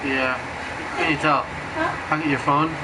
Yeah. Can you tell? I get your phone.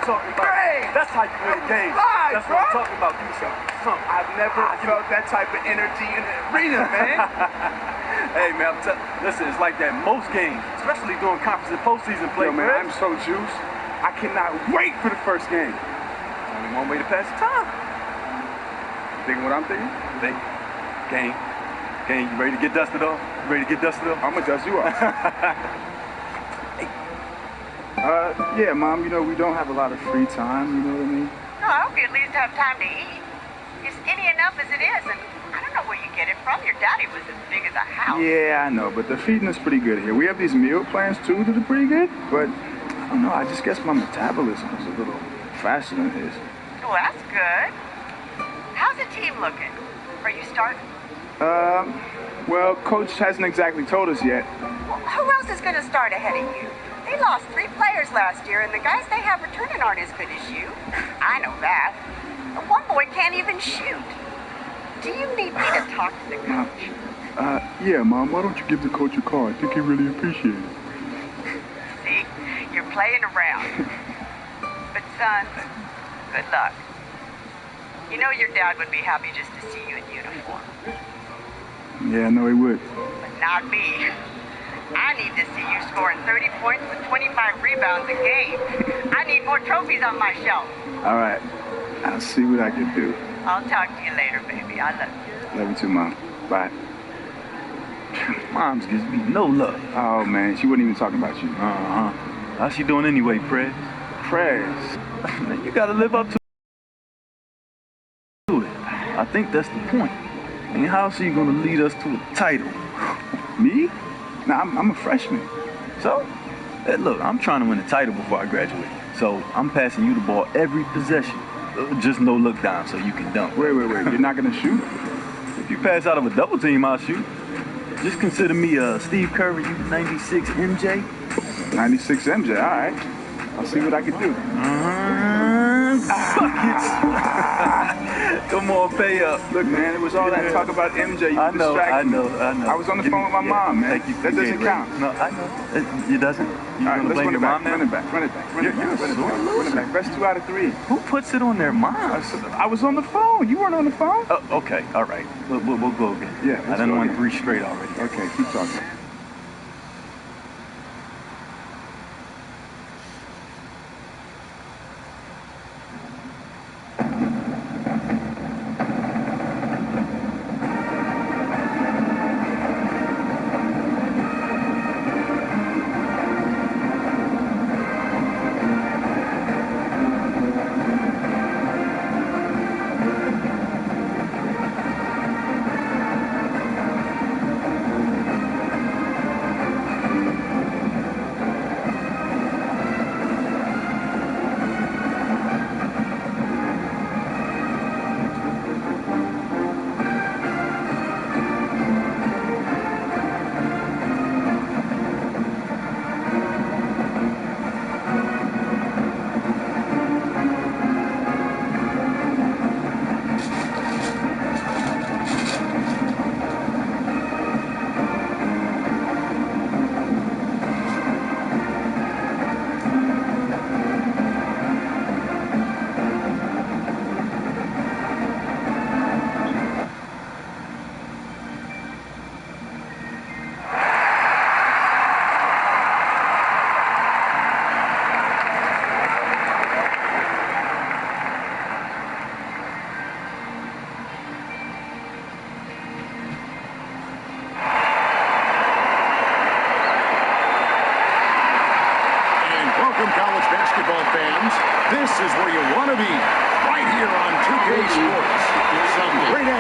Talking about. Great. That's how you win a game. That's what I'm talking about. Give me some. I've never felt that type of energy in the arena, man. Hey, man, listen, it's like that most games, especially during conference and postseason play. Yo, man, I'm so juiced. I cannot wait for the first game. Only one way to pass the time. You thinking what I'm thinking? Think. Game. You ready to get dusted off? I'm gonna dust you off. Yeah, Mom, you know, we don't have a lot of free time, you know what I mean? No, I hope you at least have time to eat. It's skinny enough as it is, and I don't know where you get it from. Your daddy was as big as a house. Yeah, I know, but the feeding is pretty good here. We have these meal plans, too, that are pretty good, but I don't know, I just guess my metabolism is a little faster than his. Well, that's good. How's the team looking? Are you starting? Well, Coach hasn't exactly told us yet. Well, who else is going to start ahead of you? They lost 3 players last year, and the guys they have returning aren't as good as you. I know that. One boy can't even shoot. Do you need me to talk to the coach? Yeah, Mom, why don't you give the coach a call? I think he really appreciates it. See, you're playing around. But son, good luck. You know your dad would be happy just to see you in uniform. Yeah, I know he would. But not me. I need to see you scoring 30 points with 25 rebounds a game. I need more trophies on my shelf. All right. I'll see what I can do. I'll talk to you later, baby. I love you. Love you too, Mom. Bye. Mom's gives me no love. Oh, man. She wasn't even talking about you. Uh-huh. How's she doing anyway, Prez? Prez? Man, you gotta live up to it. I think that's the point. I mean, how's she gonna lead us to a title? Me? Nah, I'm a freshman. So, hey, look, I'm trying to win a title before I graduate. So, I'm passing you the ball every possession. Just no look down so you can dunk. Wait. You're not gonna shoot? If you pass out of a double team, I'll shoot. Just consider me Steve Curry, 96 MJ. 96 MJ, all right. I'll see what I can do. Buckets. Come on, pay up. Look, man, it was all that talk about MJ. You I know. I was on the phone with my mom, man. That doesn't count. No, I know. It doesn't. You all right, gonna let's blame your mom now? Run it back. Run it back. Best 2 out of 3. Who puts it on their mom? I was on the phone. You weren't on the phone? Okay, all right. We'll go again. Yeah, I done won 3 straight already. Okay, keep talking.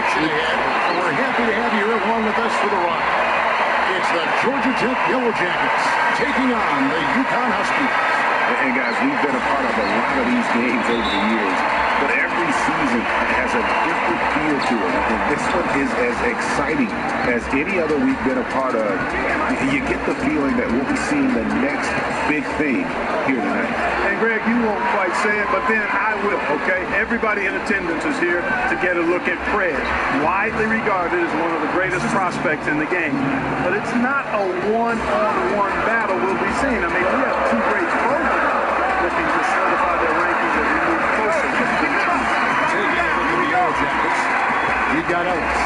action ahead, and we're happy to have you here along with us for the ride. It's the Georgia Tech Yellow Jackets taking on the UConn Huskies. And guys, we've been a part of a lot of these games over the years, but every season has a different feel to it. And this one is as exciting as any other we've been a part of. You get the feeling that we'll be seeing the next big thing here tonight. And Greg, you won't quite say it, but then I will, okay? Everybody in attendance is here to get a look at Prez, widely regarded as one of the greatest prospects in the game. But it's not a one-on-one battle we'll be seeing. I mean, we have two great pros looking to solidify their rankings as we move closer to the big time. Taking a look at the Yellow Jackets, we've got Ellis.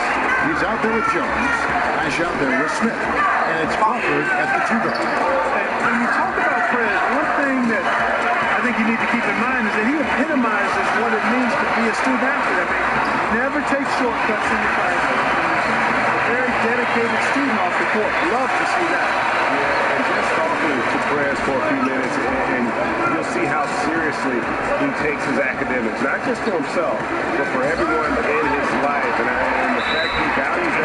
He's out there with Jones. Ash out there with Smith. And it's Crawford at the 2 guard. And when you talk about Prez, one thing that I think you need to keep in mind is that he epitomizes what it means to be a student athlete. I mean, never take shortcuts in the classroom. A very dedicated student off the court. Love to see that. Yeah, and just talking to Perez for a few minutes, and you'll see how seriously he takes his academics, not just for himself, but for everyone in his life. And the fact he values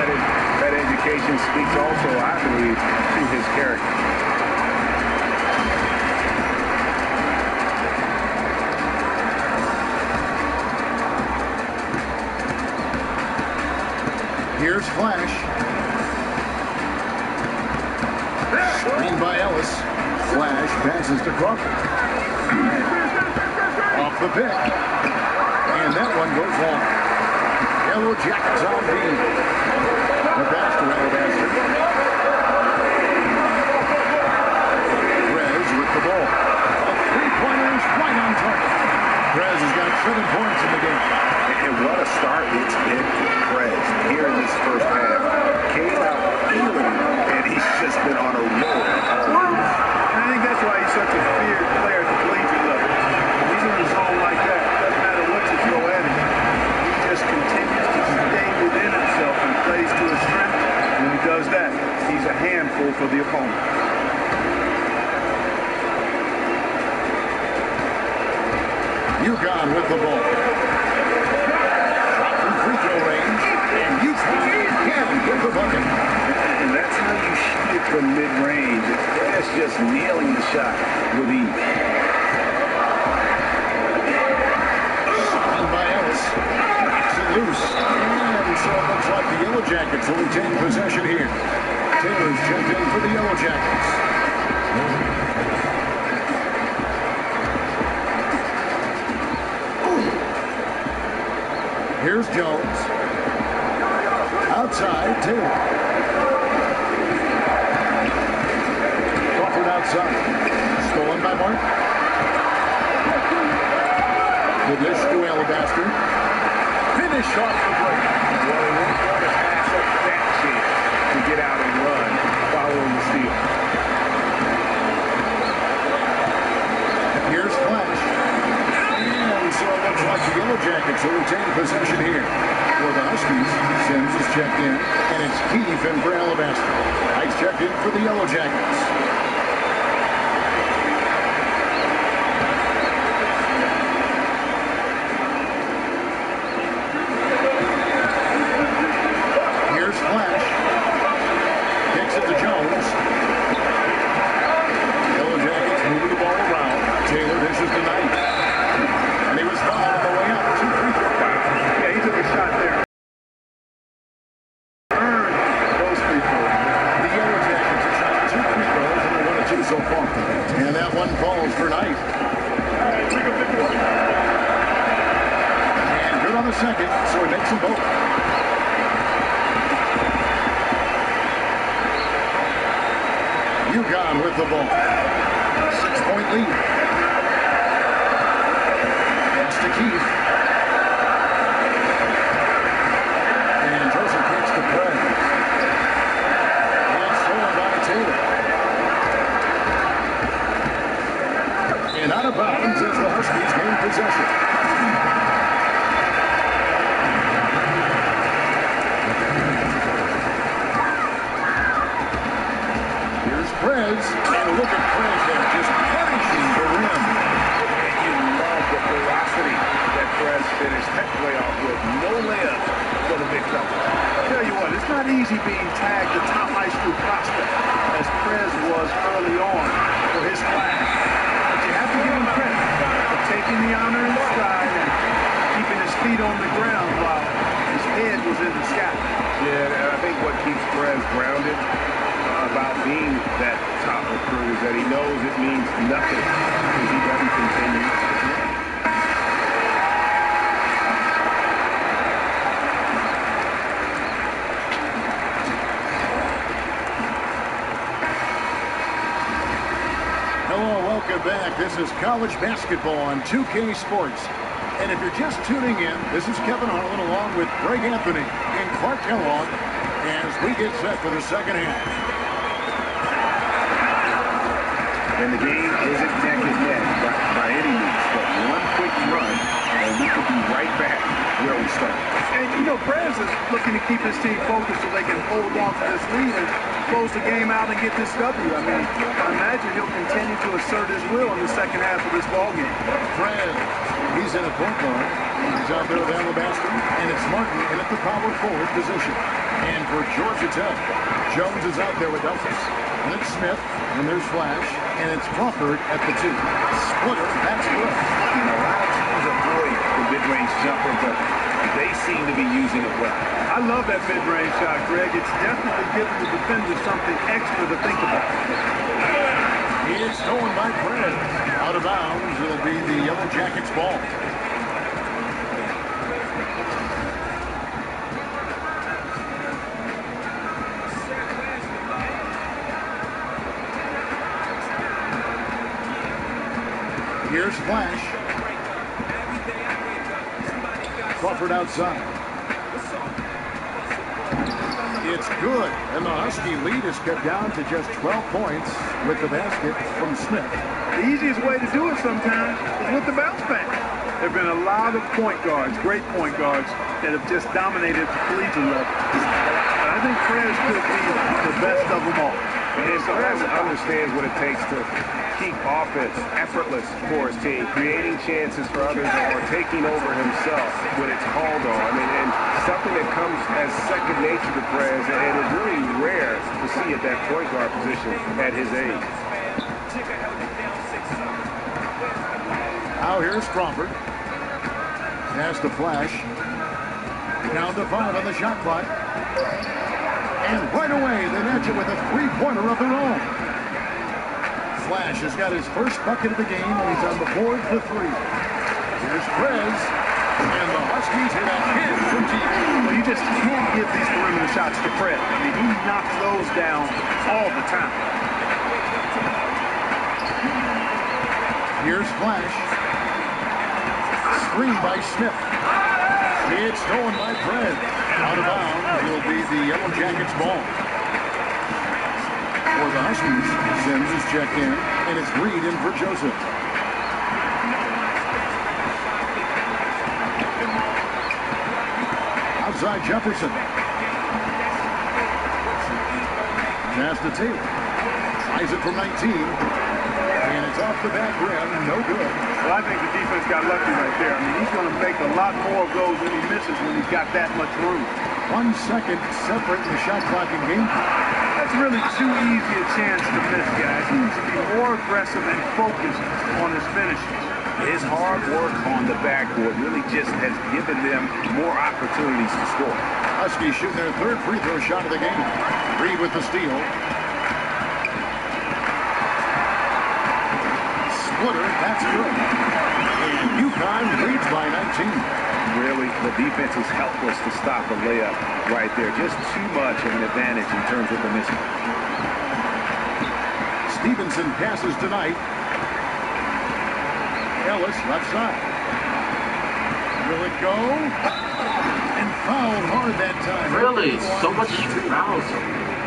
that education speaks also, I believe, to his character. Here's Flash. Screen by Ellis. Flash passes to Crawford. Off the pick. And that one goes long. Yellow Jackets on B. The pass to Alabaster. Prez with the ball. A three-pointers right on target. Prez has got 7 points in the game. And what a start it's been for Prez here in this first half. Came out feeling, and he's just been on a roll. And I think that's why he's such a feared player at the collegiate level. When he's in the zone like that, it doesn't matter what you throw at him. He just continues to stay within himself and plays to his strength. And when he does that, he's a handful for the opponent. UConn with the ball. Shot from free throw range, and UConn again with the bucket. And that's how you shoot it from mid-range. Prez just nailing the shot with ease. Shot by Ellis. Knocks it loose. And so it looks like the Yellow Jackets will retain possession here. Taylor's checked in for the Yellow Jackets. Here's Jones. Outside, Taylor. Crawford outside. Stolen by Mark. The dish to Alabaster. Finish off the break. Well, he won't want to pass up that chance to get out and run following the steal. Here's Flash. And so it looks like the Yellow Jackets will retain possession here. For the Huskies, Sims is checked in, and it's Keefe in for Alabaster. Heights checked in for the Yellow Jackets. Here's Flash. Kicks it to Jones. Yellow Jackets moving the ball around. Taylor dishes to Knight. And he was fouled on the way up. 2 free throw. Yeah, he took a shot there. Earned those free throws. The Yellow Jackets have shot 2 free throws and they're 1 of 2 so far. And that one falls for Knight. And good on the second, so he makes them both. UConn with the ball. 6-point lead. Pass to Keefe. And Joseph kicks to Prez. And stolen by Taylor. And out of bounds as the Huskies gain possession. Here's Prez. And look at Prez there, just punishing the rim. And you love the velocity that Perez finished that play off with. No layup for the big fella. I'll tell you what, it's not easy being tagged the top high school prospect, as Prez was early on for his class. But you have to give him credit for taking the honor in stride and keeping his feet on the ground while his head was in the sky. Yeah, and I think what keeps Perez grounded about being that top recruit is that he knows it means nothing if he doesn't continue. Hello, welcome back. This is college basketball on 2K Sports. And if you're just tuning in, this is Kevin Harlan along with Greg Anthony and Clark Kellogg as we get set for the second half. And the game isn't neck and neck by any means, but one quick run, and we could be right back where we started. And, you know, Prez is looking to keep his team focused so they can hold on to this lead and close the game out and get this W. I mean, I imagine he'll continue to assert his will in the second half of this ballgame. Prez, he's in a point guard. He's out there with Alabaster, and it's Martin in at the power forward position. And for Georgia Tech, Jones is out there with Elvis. And it's Smith, and there's Flash, and it's Crawford at the 2. Splitter, that's good. You know, a lot of teams avoid the mid-range jumper, but they seem to be using it well. I love that mid-range shot, Greg. It's definitely giving the defenders something extra to think about. It's stolen by Prez. Out of bounds, it'll be the Yellow Jackets' ball. Here's Flash. Crawford outside. It's good, and the Husky lead is cut down to just 12 points with the basket from Smith. The easiest way to do it sometimes is with the bounce back. There have been a lot of point guards, great point guards, that have just dominated the collegiate level. But I think Prez could be the best of them all. And Perez understands what it takes to keep offense effortless for his team, creating chances for others or taking over himself when it's called on. And something that comes as second nature to Perez, and it's really rare to see at that point guard position at his age. Now here's Crawford. Pass to Flash. Down to 5 on the shot clock. And right away, they match it with a three-pointer of their own. Flash has got his first bucket of the game, and he's on the board for 3. Here's Prez, and the Huskies hit a hit from deep. Well, you just can't give these perimeter shots to Prez. I mean, he knocks those down all the time. Here's Flash. Screen by Smith. It's stolen by Prez. Out of bounds will be the Yellow Jackets' ball. For the Huskies, Sims is checked in, and it's Reed in for Joseph. Outside Jefferson. Pass to Taylor. Tries it from 19. And it's off the back rim, no good. Well, I think the defense got lucky right there. I mean, he's going to make a lot more of those when he misses when he's got that much room. 1 second separating the shot clock and game. That's really too easy a chance to miss, guys. He needs to be more aggressive and focused on his finishes. His hard work on the backboard really just has given them more opportunities to score. Huskies shooting their 3rd free throw shot of the game. Reed with the steal. Splitter, that's good. And UConn leads by 19. Really, the defense is helpless to stop a layup right there. Just too much of an advantage in terms of the mismatch. Stevenson passes tonight. Ellis left side. Will it go? And fouled hard that time. Really? So much fouls.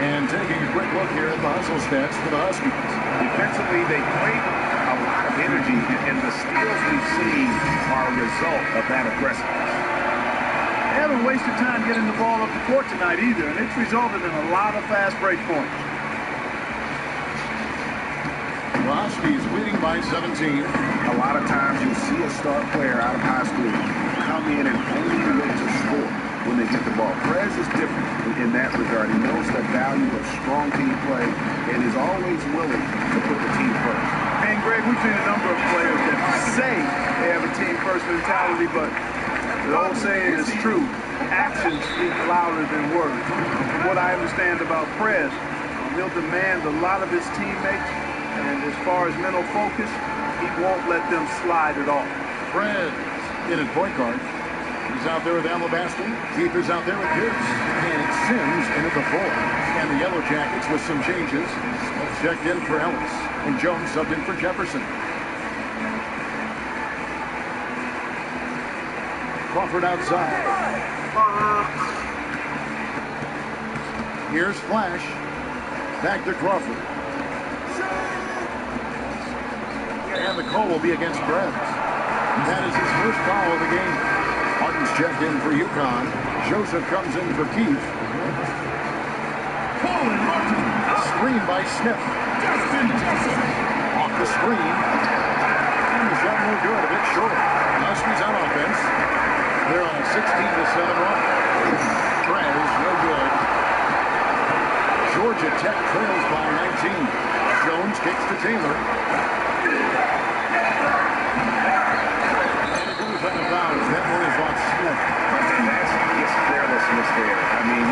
And taking a quick look here at the hustle stats for the Huskies. Defensively, they create a lot of energy, and the steals we've seen are a result of that aggressiveness. They haven't wasted time getting the ball up the court tonight either, and it's resulted in a lot of fast break points. The Huskies leading by 17. A lot of times you'll see a star player out of high school come in and only look to score. when they get the ball. Perez is different in that regard. He knows the value of strong team play and is always willing to put the team first. And Greg, we've seen a number of players that say they have a team-first mentality, but the old saying is true. Actions speak louder than words. From what I understand about Perez, he'll demand a lot of his teammates, and as far as mental focus, he won't let them slide at all. Perez in at point guard. He's out there with Alabaster. Keith is out there with Pierce. And it's Sims in at the 4. And the Yellow Jackets with some changes. Checked in for Ellis. And Jones subbed in for Jefferson. Crawford outside. Here's Flash. Back to Crawford. And the call will be against Perez. That is his first foul of the game. Martin's checked in for UConn. Joseph comes in for Keith. Colin Martin. Screen by Smith. Justin Joseph. Off the screen. And the shot no good, a bit short. Huskies on offense. They're on a 16-7 run. Perez, no good. Georgia Tech trails by 19. Jones kicks to Taylor. And it goes on the bounds. That one is on Smith. That's just carelessness there. I mean,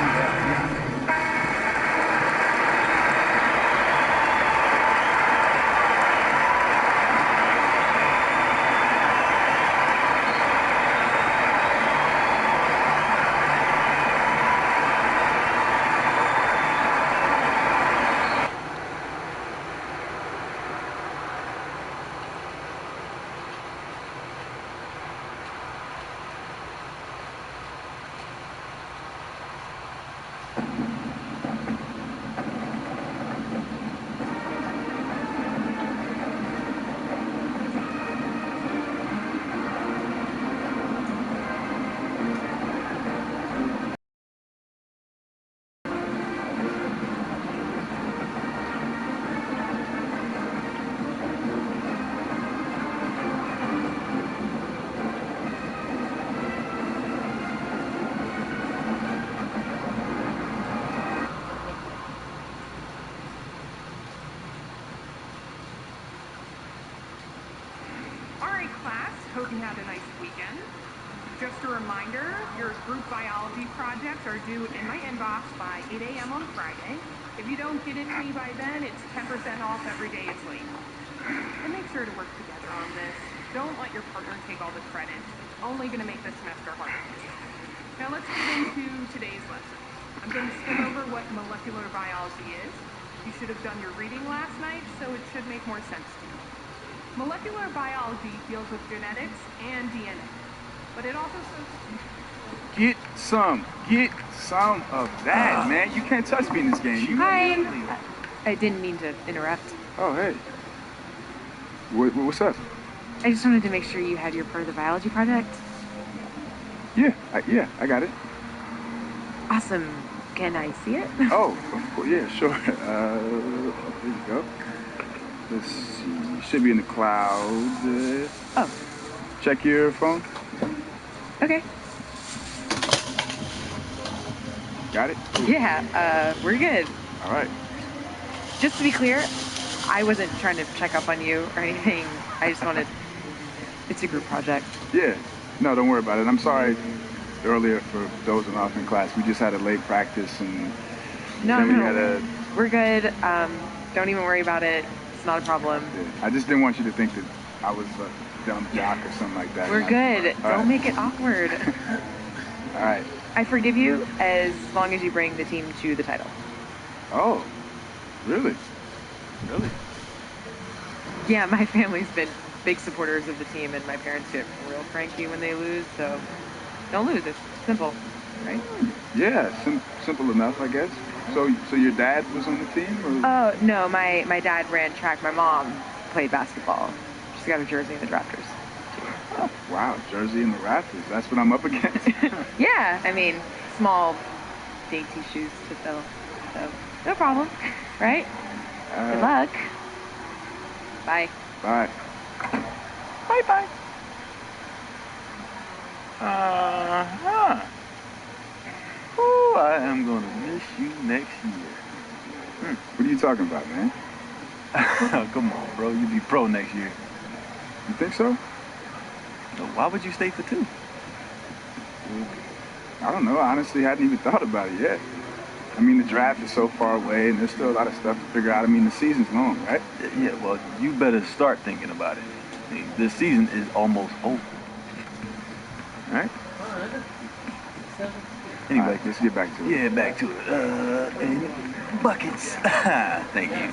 Hope you had a nice weekend. Just a reminder, your group biology projects are due in my inbox by 8 a.m. on Friday. If you don't get it to me by then, it's 10% off every day it's late. And make sure to work together on this. Don't let your partner take all the credit. It's only going to make the semester harder for you. Now let's get into today's lesson. I'm going to skim over what molecular biology is. You should have done your reading last night, so it should make more sense to you. Molecular biology deals with genetics and DNA, but it also Get some of that, man. You can't touch me in this game. Hi. I didn't mean to interrupt. Oh, hey. What's up? I just wanted to make sure you had your part of the biology project. Yeah, I got it. Awesome. Can I see it? Oh, yeah, sure. Here you go. Let's see. Should be in the cloud. Oh. Check your phone. Okay. Got it? Yeah, we're good. All right. Just to be clear, I wasn't trying to check up on you or anything. I just wanted... It's a group project. Yeah. No, don't worry about it. I'm sorry earlier for dozing off in class. We just had a late practice and... No. We're good. Don't even worry about it. Not a problem. Yeah. I just didn't want you to think that I was a dumb jock or something like that. We're good. Don't make it awkward. All right. I forgive you as long as you bring the team to the title. Oh, really? Really? Yeah, my family's been big supporters of the team, and my parents get real cranky when they lose, so don't lose. It's simple, right? Yeah, simple enough, I guess. So your dad was on the team? Or? Oh, no, my dad ran track. My mom played basketball. She's got a jersey in the Raptors. Oh, wow, jersey in the Raptors. That's what I'm up against. Yeah, I mean, small, dainty shoes to fill. So, no problem, right? Good luck. Bye. Bye. Bye-bye. I am going to miss you next year. What are you talking about, man? Come on, bro. You'll be pro next year. You think so? No, why would you stay for 2? I don't know. I honestly hadn't even thought about it yet. I mean, the draft is so far away, and there's still a lot of stuff to figure out. I mean, the season's long, right? Yeah, well, you better start thinking about it. I mean, this season is almost over. All right? Anyway, All right, let's get back to it. Yeah, back to it. And buckets. Thank you.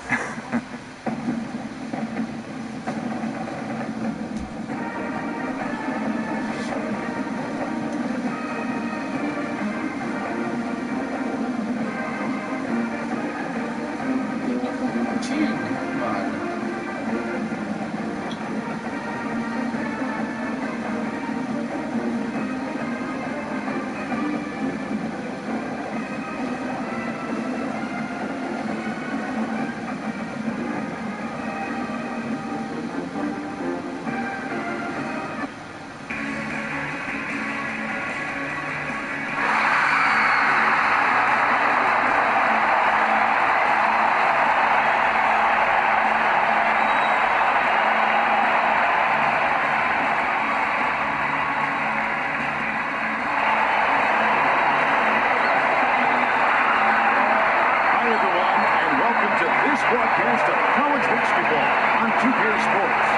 Broadcast of college basketball on 2K Sports.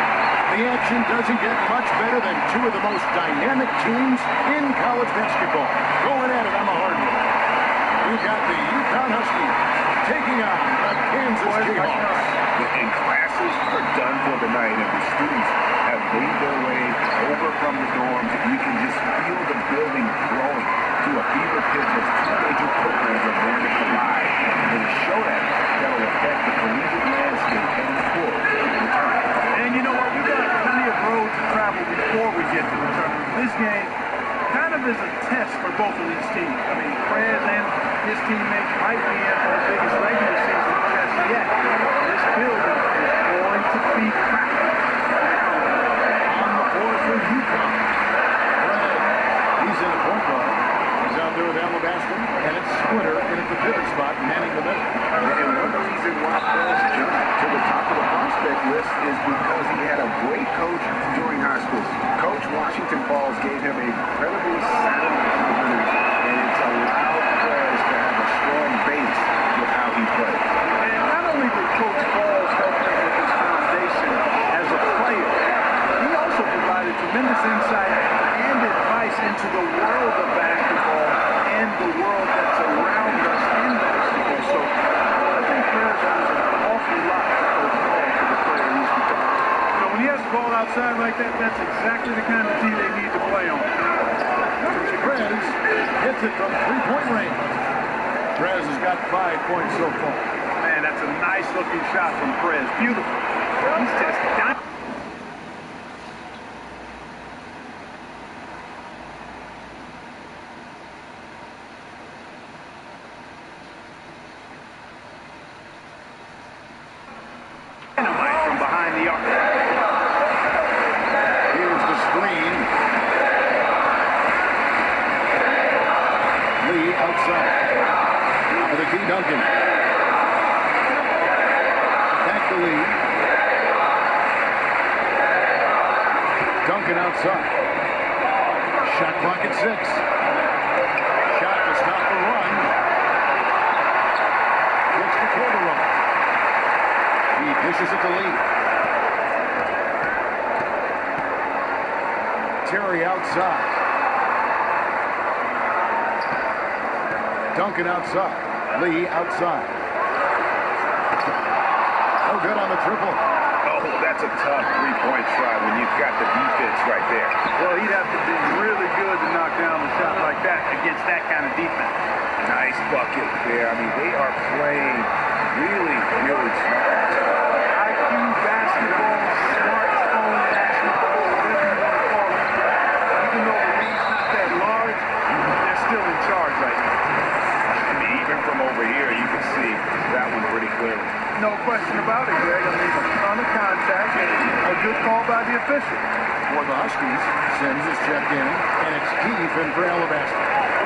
The action doesn't get much better than 2 of the most dynamic teams in college basketball going at it on the hardwood. We've got the UConn Huskies taking on the Kansas Jayhawks. And classes are done for the night, and the students have made their way over from the dorms. You can just feel the building growing to a fever pitch as 2 major programs are going to collide in a showdown that will affect the collegiate landscape and forward in the tournament. And you know what? We've got plenty of road to travel before we get to the tournament. This game kind of is a test for both of these teams. I mean, Prez and his teammates might be in for the biggest regular season test yet. This building is going to be packed. On the floor for UConn. He's in the point guard. He's out there with Alabasta, and it's Splitter in at the pivot spot, manning the middle. And one reason why Prez jumped to the top of the prospect list is because he had a great coach during high school. Coach Washington Falls gave him a incredibly sound confidence, and it's allowed Prez to have a strong base with how he plays. And not only did Coach Falls help him with his foundation as a player, he also provided tremendous insight and advice into the world of basketball and the world that's around us in basketball. So I think Prez owes an awful lot to Coach Falls for the player he's become. You know, when he has the ball outside like that, that's exactly the kind of team they need to play on. Prez hits it from three-point range. Prez has got 5 points so far. Man, that's a nice-looking shot from Prez. Beautiful. He's just dynamite. From behind the arc. Here's the screen. Lee outside. For the key, Duncan. Back to Lee. Duncan outside. Shot clock at 6. Shot to stop the run. Looks to kill the run. He dishes it to Lee. Terry outside. Duncan outside. Lee outside. No good on the triple. Oh, that's a tough three-point shot when you've got the defense right there. Well, he'd have to be really good to knock down a shot like that against that kind of defense. Nice bucket there. I mean, they are playing really, really smart. IQ basketball, smartphone basketball, whatever you want to call it. Even though the league's not that large, they're still in charge right now. I mean, even from over here, you can see that one pretty clearly. No question about it, Greg. I mean, a ton of contact and a good call by the official. For the Huskies, Sims is checked in, and it's Keefe in for Alabasta.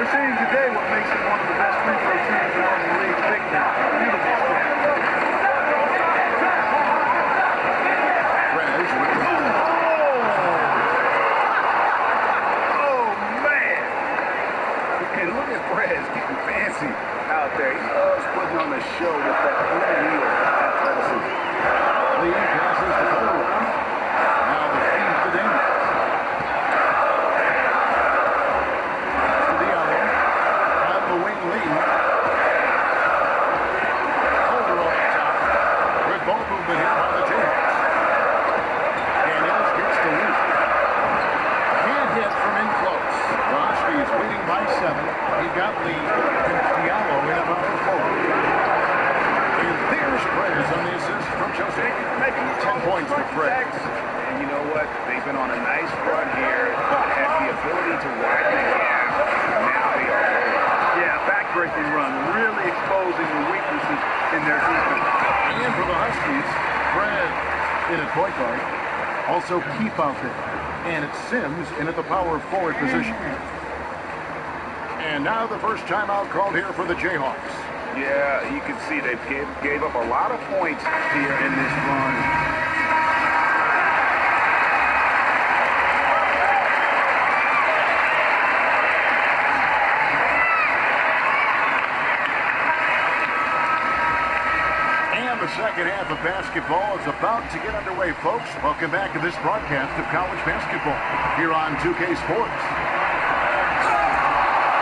We're seeing today what makes him one of the best free show with that wheel athleticism. Lee passes the ball. Now the feed to Daniel. To Diallo. On the wing, Lee. Over on the top. Good ball movement here by the Jayhawks. Daniels gets to Lee. Can't hit from in close. The Huskies leading by 7. He got Lee. Diallo in about the 4. And there's Perez on the assist from Joseph. 10 points for Perez. And you know what? They've been on a nice run here. Had the ability to widen the gap. Now they are rolling. Yeah, backbreaking run, really exposing the weaknesses in their defense. And for the Huskies, Fred in at point guard. Also Keep out there. And it's Sims in at the power forward position. And now the first timeout called here for the Jayhawks. Yeah, you can see they gave up a lot of points here in this run. And the second half of basketball is about to get underway, folks. Welcome back to this broadcast of college basketball here on 2K Sports.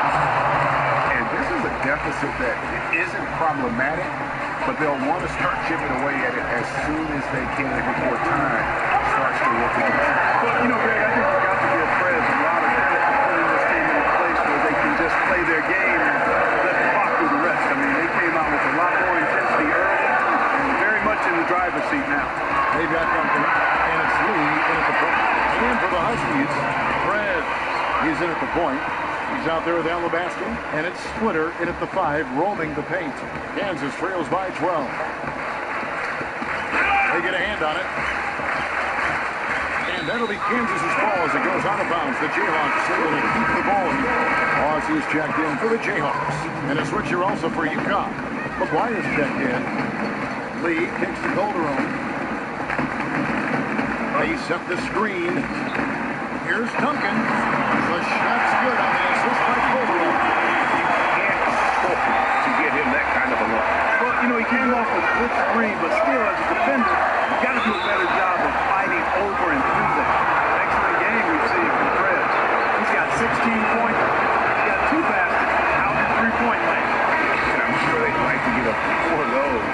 And this is a deficit that isn't problematic, but they'll want to start chipping away at it as soon as they can before time starts to work against them. But, you know, Greg, I think you got to give Perez a lot of credit for putting this team in a place where they can just play their game and let the clock do the rest. I mean, they came out with a lot more intensity early and very much in the driver's seat now. They've got Duncan, and it's Lee in at the point. And for the Huskies, Fred, he's in at the point. He's out there with Alabasta, and it's Splitter in at the 5, rolling the paint. Kansas trails by 12. They get a hand on it. And that'll be Kansas's ball as it goes out of bounds. The Jayhawks able to keep the ball. Aussie is checked in for the Jayhawks. And a switcher also for UConn. McGuire's checked in. Lee kicks the Calderon. He set the screen. Here's Duncan. The shot's good on the assist by Calderon. Can't hope to get him that kind of a look. Well, you know, he came off a good screen, but still, as a defender, you got to do a better job of fighting over and through that. Excellent game we've seen from Perez. He's got 16 points. He's got 2 baskets out in three-point lane. And I'm sure they'd like to get a 4 of those.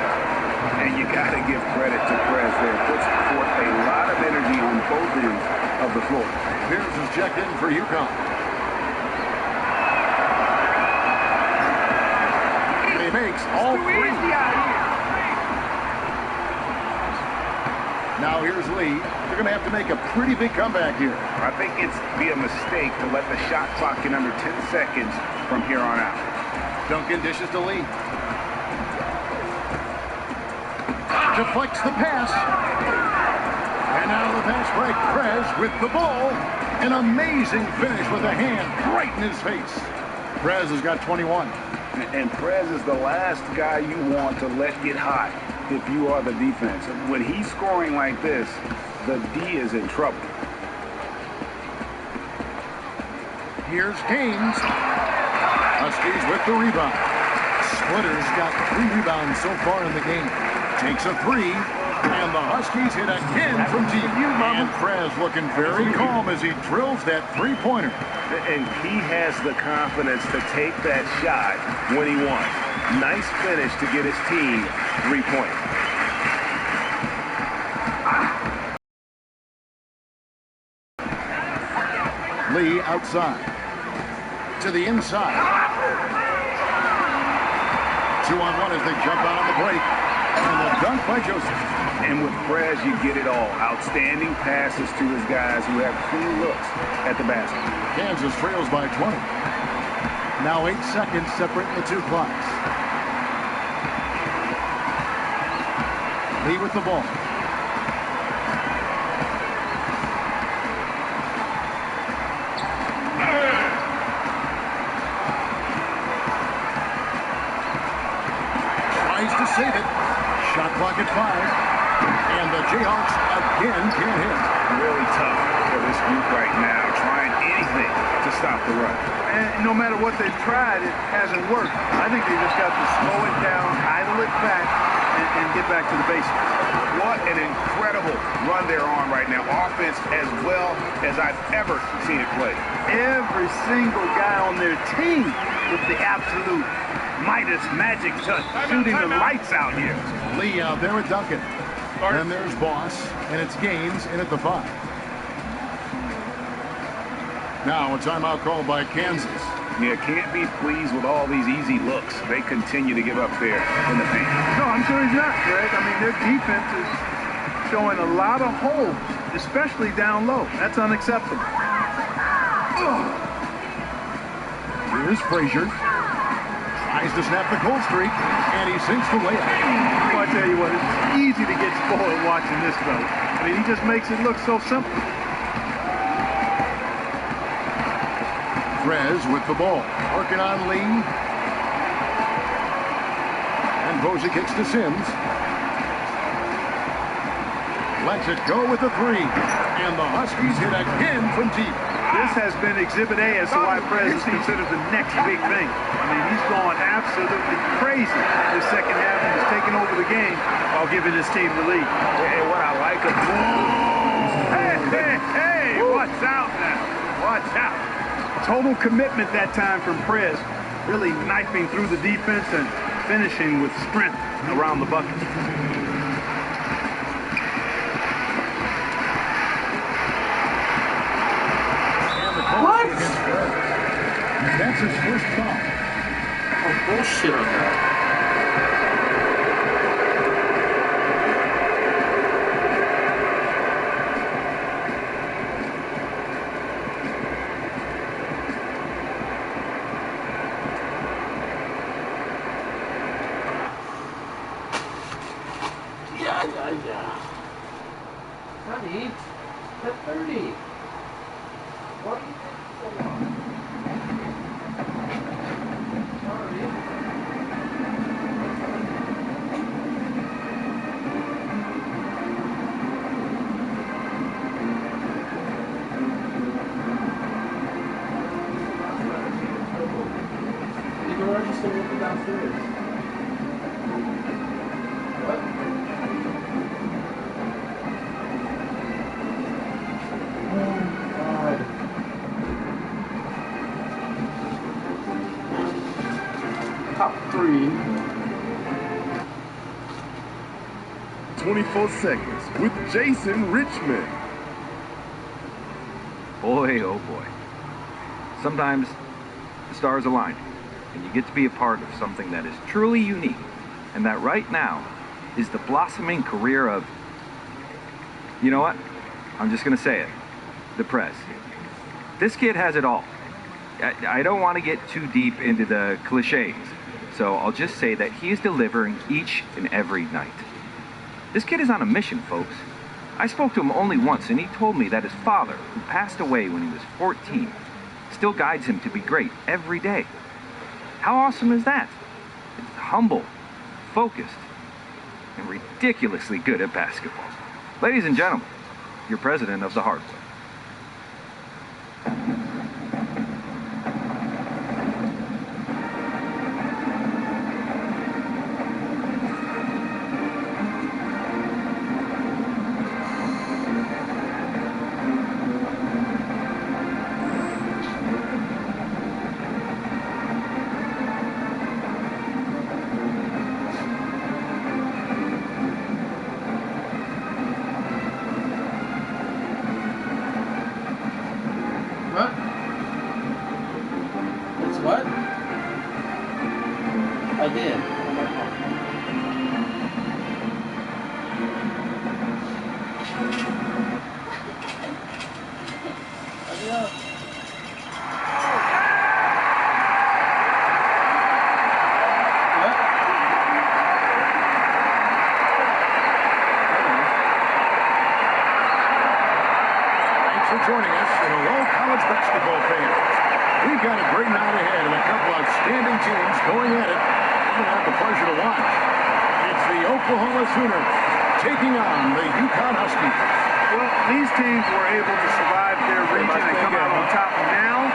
And you got to give credit to Perez there. Puts forth a lot of energy on both ends of the floor. Pierce is checked in for UConn. And he makes all 3. Now here's Lee. They're going to have to make a pretty big comeback here. I think it's be a mistake to let the shot clock get under 10 seconds from here on out. Duncan dishes to Lee. Deflects the pass. And now the pass break. Perez with the ball. An amazing finish with a hand right in his face. Perez has got 21. And Perez is the last guy you want to let get hot if you are the defense. When he's scoring like this, the D is in trouble. Here's Haynes. Huskies with the rebound. Splitter's got 3 rebounds so far in the game. Takes a 3, and the Huskies hit again from deep. And Perez looking very calm as he drills that 3-pointer. And he has the confidence to take that shot when he wants. Nice finish to get his team 3 points. Lee outside. To the inside. 2-on-1 as they jump out on the break. And the dunk by Joseph. And with Perez, you get it all. Outstanding passes to his guys who have clean looks at the basket. Kansas trails by 20. Now 8 seconds separating the 2 clocks. Lee with the ball. Tries to save it. Shot clock at 5. And the Jayhawks again can't hit. Really tough for this group right now, trying anything to stop the run. And no matter what they've tried, it hasn't worked. I think they just got to slow it down, idle it back, and get back to the basics. What an incredible run they're on right now. Offense as well as I've ever seen it play. Every single guy on their team with the absolute Midas magic touch, shooting the lights out here. Lee out there with Duncan. And there's Boss, and it's Gaines in at the 5. Now a timeout called by Kansas. Yeah, can't be pleased with all these easy looks they continue to give up there in the paint. No, I'm sure he's not, Greg. I mean, their defense is showing a lot of holes, especially down low. That's unacceptable. Here's Frazier. Tries to snap the cold streak, and he sinks the layup. Well, I tell you what, it's easy to get spoiled watching this fella. I mean, he just makes it look so simple. Prez with the ball. Working on Lee. And Posey kicks to Sims. Lets it go with the 3. And the Huskies hit again from deep. This has been Exhibit A as to why Prez is considered the next big thing. I mean, he's going absolutely crazy this second half and he's taking over the game while giving his team the lead. And what I like of Hey, watch out now. Watch out. Total commitment that time from Prez, really knifing through the defense and finishing with strength around the bucket. What? That's his first foul. Oh, bullshit on that. Yeah. Honey, it's 30. What do you think so long? Sorry. The garage is still looking downstairs. What? Top 3. 24 seconds with Jason Richmond. Boy, oh boy. Sometimes the stars align, and you get to be a part of something that is truly unique, and that right now is the blossoming career of, you know what? I'm just going to say it. The Prez. This kid has it all. I don't want to get too deep into the cliches, so I'll just say that he is delivering each and every night. This kid is on a mission, folks. I spoke to him only once, and he told me that his father, who passed away when he was 14, still guides him to be great every day. How awesome is that? It's humble, focused, and ridiculously good at basketball. Ladies and gentlemen, your president of the Hardwood. What? It's what? I did. Thanks for joining us for the Low College Basketball fans. We've got a great night ahead and a couple outstanding teams going at it. We're going to have the pleasure to watch. It's the Oklahoma Sooners taking on the UConn Huskies. Well, these teams were able to survive their region and come out on top. Now,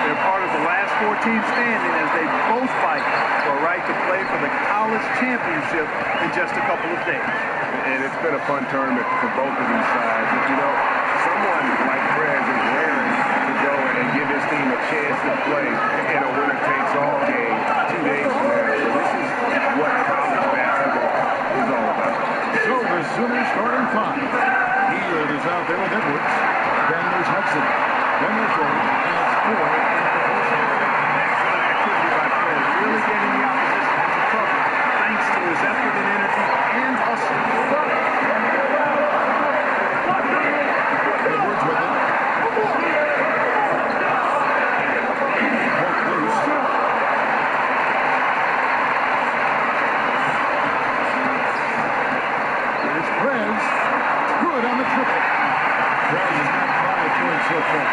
they're part of the last 4 teams standing as they both fight for a right to play for the college championship in just a couple of days. And it's been a fun tournament for both of these sides. You know, someone like Fred is raring to go and give his team a chance to play in a winner-takes-all game 2 days from now. So this is what college basketball is all about. So the Sooners starting 5. Heald is out there with Edwards. Then there's Hudson. Then there's Jordan. And it's 4 in the first half. Excellent activity by Fred. Really getting the opposition into trouble thanks to his effort and energy and hustle. Edwards with it. Hook loose. There's Prez. Good on the triple. Prez has got 5 points so far.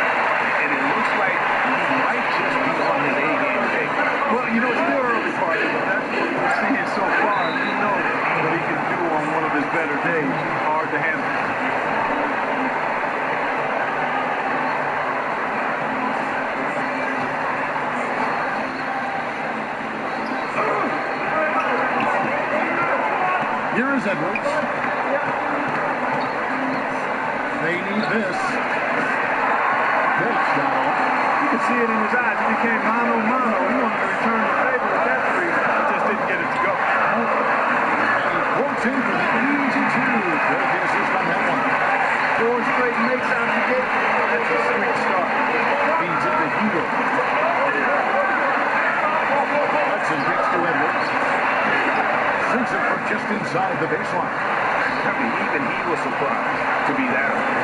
And it looks like he might just be on his A-game today. Well, you know, it's still early, Parker, but that's what we're seeing so far. And we know what he can do on one of his better days. He's hard to handle. Here is Edwards. They need this. Good shot. You could see it in his eyes. It became mano-mano. He wanted to return the favor with that 3. He just didn't get it to go. And he quotes in for the easy 2. There's the assist on that one. 4 straight makes out the gate. That's a sweet start. Feeds it to Heald. Hudson gets to Edwards. Sinks it from just inside the baseline. I mean, even he was surprised to be that open.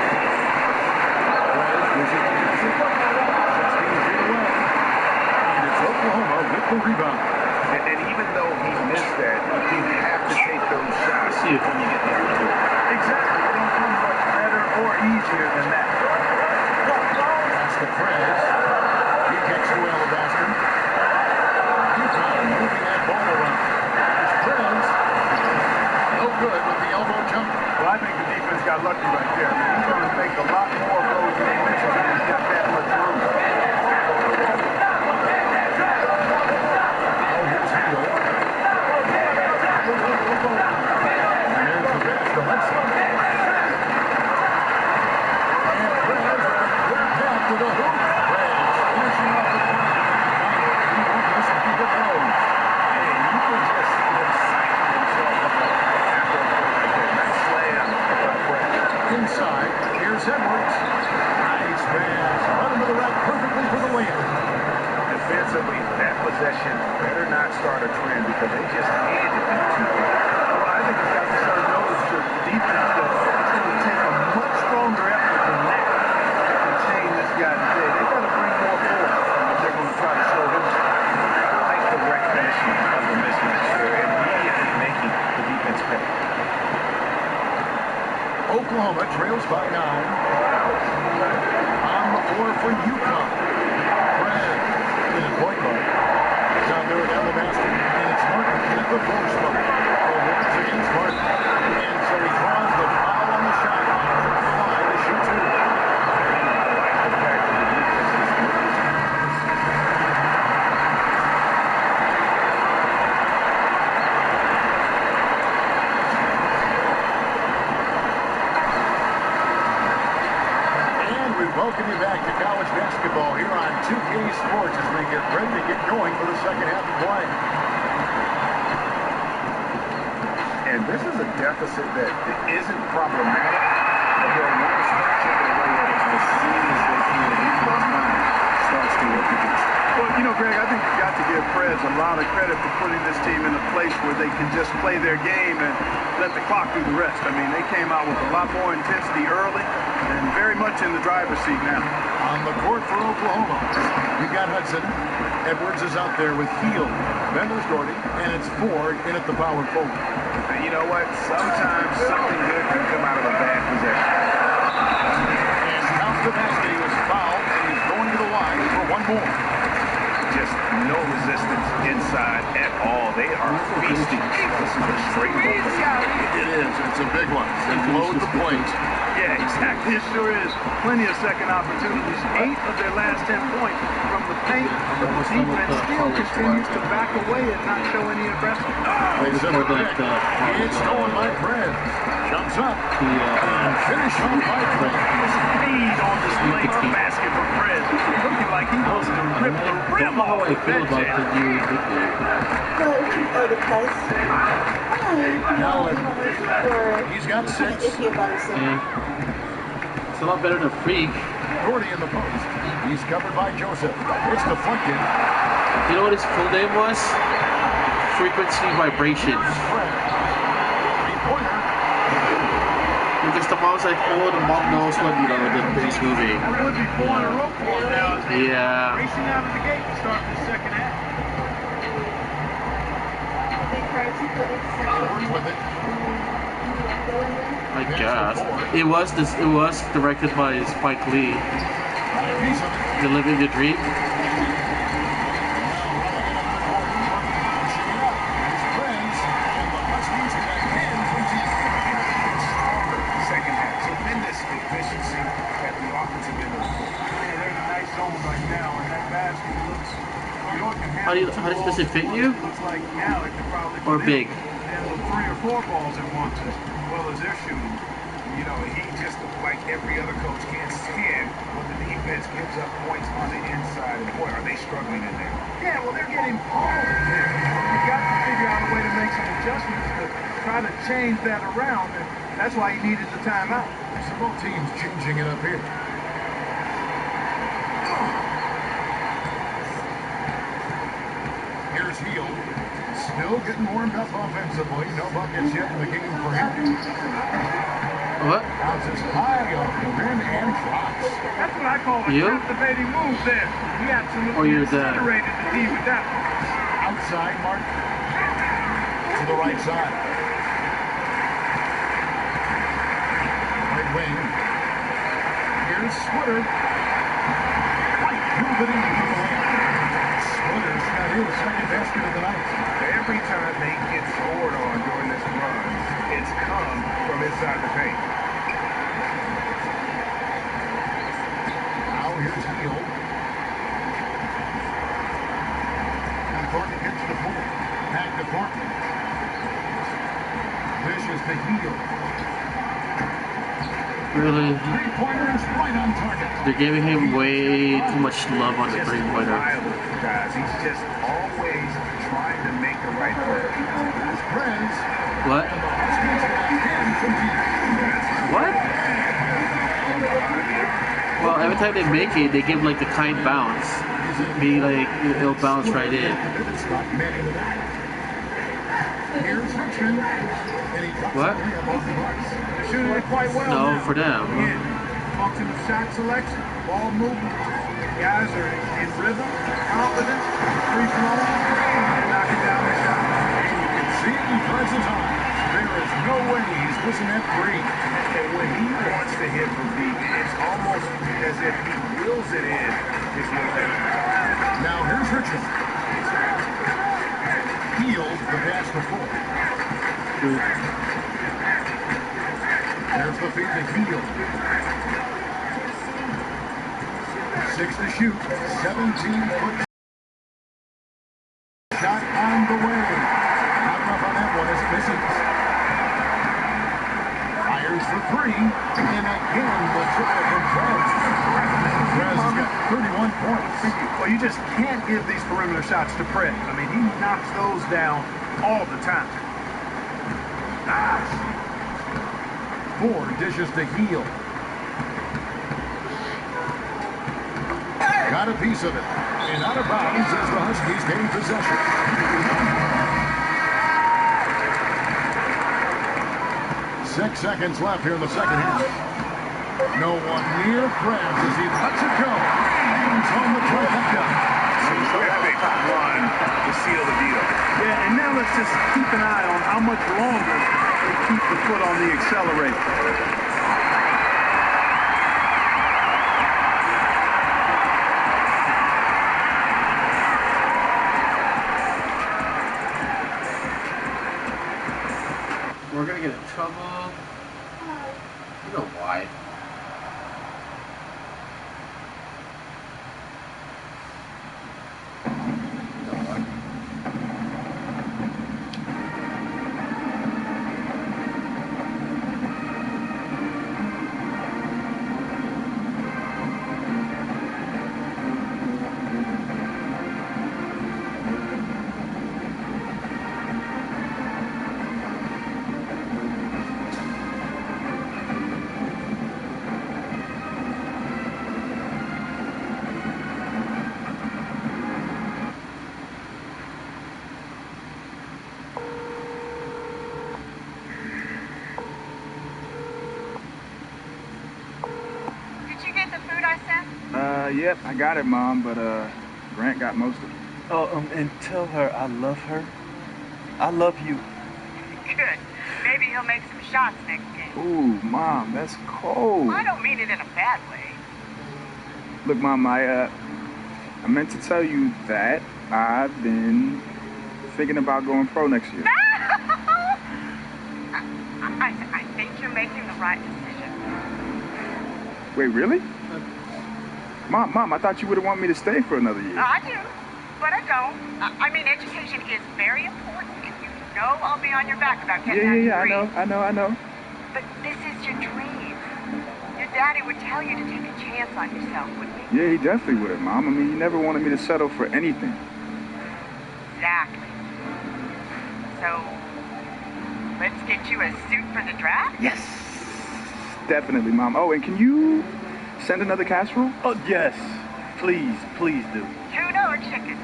And it's Oklahoma with the rebound. And even though he missed that, you have to take those shots when you get the opportunity. Exactly. It don't come much better or easier than that. That's the Prez. He kicks to Alabaster. UConn moving that ball around. It's Prez. No good with the elbow jump. Well, I think the defense got lucky right there. He's going to make a lot more of those moments when he's got that much room. Oh, here's Heald. And there's the pass to Hudson. And Prez with a good pass to the hoop. Prez finishing off the point. He won't miss a few good throws. And you can just see him psyching himself up after a play like that. Nice slam by Fred. Inside, here's Edwards. Nice pass. Run to the rack perfectly for the layup. Defensively, that possession better not start a trend because they just handed it to him. Well, I think it's got to serve notice to the defense that it's going to take a much stronger effort than that to contain this guy today. They've got to bring more forward if they're going to try to slow him down. I like the recognition of the mismatch here, immediately making the defense pay. Oklahoma trails by 9. On the floor for UConn. Fred in the point guard. It's out there with Alabaster. And it's Martin at the 4 spot. Edwards against Martin. And so he draws the foul on the shot. From the line to shoot 2. I like the fact that the defense is welcome you back to college basketball here on 2K Sports as we get ready to get going for the second half of play. And this is a deficit that isn't problematic, but they'll want to start chipping away at it as soon as they can. UConn's mind starts to work against it. Well, you know, Greg, I think you've got to give Prez a lot of credit for putting this team in a place where they can just play their game and let the clock do the rest. I mean, they came out with a lot more intensity early and very much in the driver's seat now. On the court for Oklahoma, we got Hudson. Edwards is out there with Heald. Then there's Gordy, and it's Ford in at the power forward. And you know what? Sometimes something good can come out of a bad possession. And off the basket, he was fouled, and he's going to the line for one more. Just no resistance inside at all. They are feasting. This is a straight goal. It is. It's a big one. And load the plate. Yeah, exactly. It sure is. Plenty of second opportunities. 8 of their last 10 points from the paint, but the defense still continues to back away and not show any aggression. It's stolen by Perez. Jumps up. And finish on by Perez. Speed on display for basket for Perez. Looking like he wants to rip the rim off the bench. He's got 6. It's a lot better than Freak. Gordy in the post. He's covered by Joseph. It's deflected. You know what his full name was? Frequency Vibration. Because the mom's like, oh, the mom knows what, you know, this movie. That would be 400 rope ball now. Yeah. Racing out of the gate to start the second half. I guess. It was directed by Spike Lee. The Living the Dream. Second half, tremendous efficiency at the offensive end. Man, they're in a nice zone right now, and that basket looks. Does it fit you? Looks like now it could probably Or big? handle 3 or 4 balls at once as well as they're shooting. You know, he just like every other coach can't stand when the defense gives up points on the inside. And boy, are they struggling in there. Yeah, well, they're getting pulled in there. You've got to figure out a way to make some adjustments to try to change that around, and that's why he needed the timeout. So both teams changing it up here. Here's Heel. Still getting warmed up offensively. No buckets yet in the game for him. What? Bounces high off the rim and drops. That's what I call a captivating move there. He absolutely incinerated the D with that one. Outside, Mark. To the right side. Right wing. Here's Switter. White moving into the lane. Switter's got his second basket of the night. Every time they get scored on during this run, it's come from inside the paint. Now here's Heel. And Thornton gets the ball. Back to Thornton. This is the Heel. Really? Three-pointers right on target. They're giving him way too much love on the three-pointer. Guys, he's just always trying to make the right play. What? What? Well, every time they make it, they give like the kind bounce. Be like, it'll bounce right in. What? They're shooting it quite well. No, now. for them. Again, function of shot selection, ball movement. Guys are in rhythm, confident, free flowing, and knocking down the shot. And you can see it in present time. There is no way he's missing that three. And when he wants to hit from deep, it's almost as if he wills it in his way. Now here's Richard. Heels the pass to Full. There's the feed to Heel. 6 to shoot. 17-foot shot on the way. Not enough on that one as it misses. Fires for 3. And again, the triple from Perez. Perez has got 31 points. Well, you just can't give these perimeter shots to Perez. I mean, he knocks those down all the time. 4 dishes to Heel. Got a piece of it. And out of bounds as the Huskies gain possession. 6 seconds left here in the second half. No one near Perez as he lets it go. He's on the trifecta. Terrific run to seal the deal. Yeah, and now let's just keep an eye on how much longer they keep the foot on the accelerator. we're gonna get in trouble. You know why? Yep, I got it, Mom, but, Grant got most of it. Oh, and tell her I love her. I love you. Good. Maybe he'll make some shots next game. Ooh, Mom, that's cold. I don't mean it in a bad way. Look, Mom, I meant to tell you that I've been thinking about going pro next year. I think you're making the right decision. Wait, really? Mom, I thought you would have wanted me to stay for another year. I do, but I don't. I mean, education is very important, and you know I'll be on your back about getting that degree. I know. But this is your dream. Your daddy would tell you to take a chance on yourself, wouldn't he? Yeah, he definitely would have, Mom. I mean, he never wanted me to settle for anything. Exactly. So, let's get you a suit for the draft? Yes, definitely, Mom. Oh, and can you send another casserole? Oh, yes. Please do. Tuna or chicken?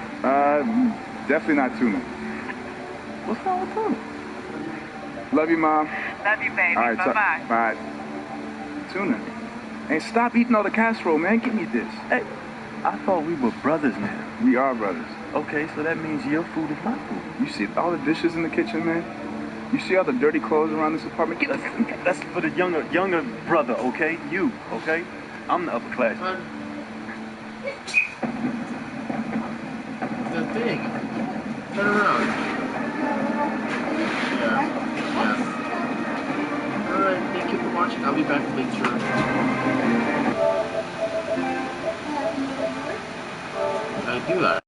Definitely not tuna. What's wrong with tuna? Love you, Mom. Love you, baby. All right, Bye-bye. Bye. Tuna. And stop eating all the casserole, man. Give me this. Hey, I thought we were brothers now. We are brothers. Okay, so that means your food is my food. You see all the dishes in the kitchen, man? You see all the dirty clothes around this apartment? That's for the younger brother, okay? You, okay? I'm the upper class. The thing. Turn around. Yeah. Alright, thank you for watching. I'll be back later. I do that.